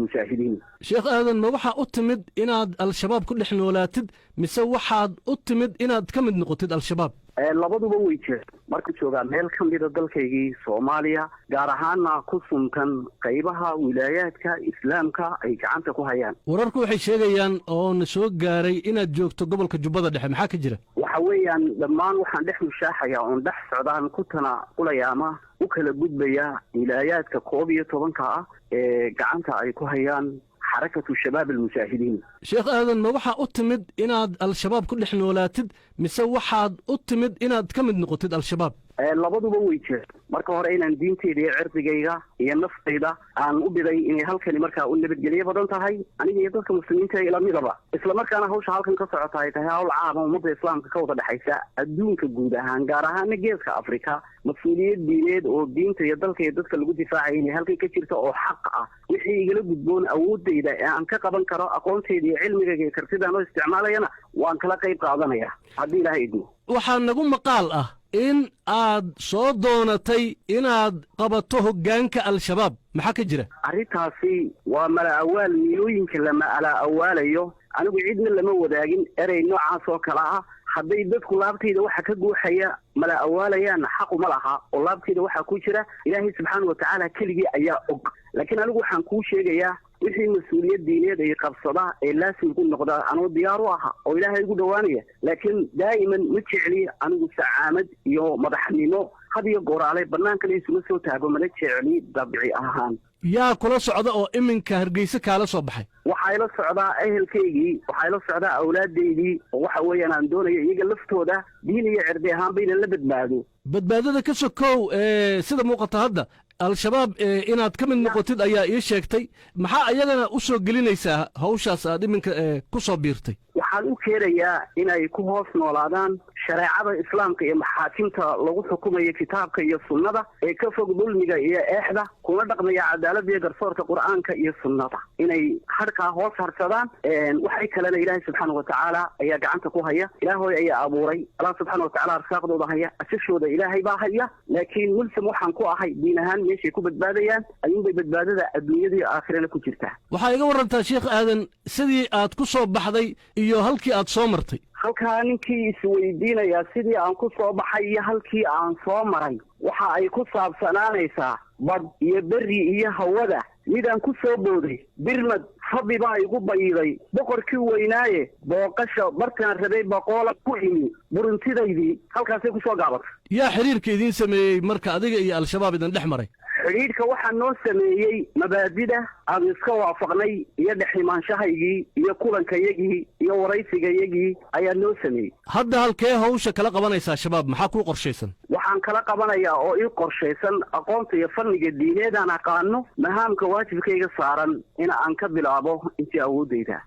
المشاهدين. شيخ آدم ما waxaa u timid inaad al-shabaab ku dhex noolaatid mise waxaad u timid inaad ka mid noqotid al-shabaab labaduba way jiraan marka joogaa meel ka mid a dalkaygii Soomaaliya gaar ahaanna ku suntan qaybaha wilaayaadka islaamka ay gacanta ku hayaan wararku waxay sheegayaan oo na soo gaaray inaad joogto gobolka Jubbada Dhexe maxaa ka jira waxa weeyaan dhammaan waxaan dhex mushaaxaya oo dhex socdaan ku tana qulayaama u kala gudbaya wilaayaadka 12 ah ee gacanta ay ku hayaan حركة الشباب المجاهدين. شيخ آدم ما waxaa u timid inaad al-shabaab ku dhex noolaatid mise waxaad u timid inaad ka mid noqotid al-shabaab labaduba way jiraan marka hore inaan diinteyda iyo cirdigayga iyo naftayda aan u biday inay halkani markaa u nabadgelyo badan tahay aniga iyo dadka muslimiinta ila midaba isla markaana hawsha halkan ka socota ay tahay hawl caam ummadda islaamka ka wada dhaxaysa adduunka guud ahaan gaar ahaan geeska Afrika mas'uuliyad diineed oo diinta iyo dalka iyo dadka lagu difaacay inay halkan ka jirto oo xaq ah wixii igala gudboon awoodayda ee aan ka qaban karo aqoontayda iyo cilmigayga iyo kartidaan oo isticmaalayana waan kala qayb qaadanaya haddii ilaahay idmo waxaa nagu maqaal ah in aad soo doonatay inaad qabato hoggaanka al-shabaab maxaa ka jira arrintaasi waa mala awaal milooyinka lama ala awaalayo anigu cidna lama wadaagin erey noocaas oo kala ah hadday dadku laabtayda waxa ka gooxaya mala awaalayaan xaq uma laha oo laabtayda waxa ku jira ilaahay subxaanahu wa ta'aala keligii ayaa og laakiin anigu waxaan kuu sheegayaa wixii mas'uuliyad diineed ay qabsada ee laasim ku noqda anoo diyaar u aha oo ilaahay ugu dhawaanaya laakiin daa'iman ma jecli anigu sacaamad iyo madaxnimo had iyo gooraale banaanka isuma soo taago mana jecli dabci ahaan yaa kula socda oo iminka hargeysa kaala soo baxay waxay la socdaa ehelkaygii waxay la socdaa awlaadeydii oo waxa weeyaan aan doonayo iyaga laftooda diin iyo cirdi ahaan bayna la badbaado badbaadada ka sokow sida muuqata hadda al-shabaab inaad ka mid noqotid ayaa ii sheegtay maxaa ayagana u soo gelinaysaa hawshaas aad iminka ku soo biirtay waxaan u keenayaa inay ku hoos noolaadaan shareecada islaamka iyo maxaakimta lagu xukumayo kitaabka iyo sunnada ee ka fog dulmiga iyo eexda kuna dhaqmaya cadaaladda iyo garsoorka qur'aanka iyo sunnada inay harkaa hoos harsadaan waxay kalena ilaahay subxaanahu wa tacaala ayaa gacanta ku haya ilaahoy ayaa abuuray allah subxaanahu wa tacaala arsaaqdooda haya asashooda ilaahay baa haya laakiin mulsam waxaan ku ahay diin ahaan meeshay ku badbaadayaan ayuunbay badbaadada adduunyada iyo aakhirana ku jirtaa waxaa iga warantaa sheekh aadan sidii aad ku soo baxday iyo halkii aad soo martay halkaa ninkii isweydiinayaa sidii aan ku soo baxay iyo halkii aan soo maray waxa ay ku saabsanaanaysaa bad iyo berri iyo hawada midaan ku soo booday birmad fadhi baa igu bayiday boqorkii weynaaye booqasha markaan rabay boqoola ku imi buruntidaydii halkaasay ku soo gaabatay yaa xiriirka idiin sameeyey marka adiga iyo al-shabaab idin dhex maray xidhiidhka waxaa noo sameeyey mabaadida aan iska waafaqnay iyo dheximaanshahaygii iyo kulankayagii iyo waraysigayagii ayaa noo sameeyey hadda halkee hawsha kala qabanaysaa shabaab maxaa kuu qorshaysan waxaan kala qabanayaa oo ii qorshaysan aqoonta iyo fanniga diineedaan aqaano mahaamka waajibkayga saaran in aan ka bilaabo intii awooddayda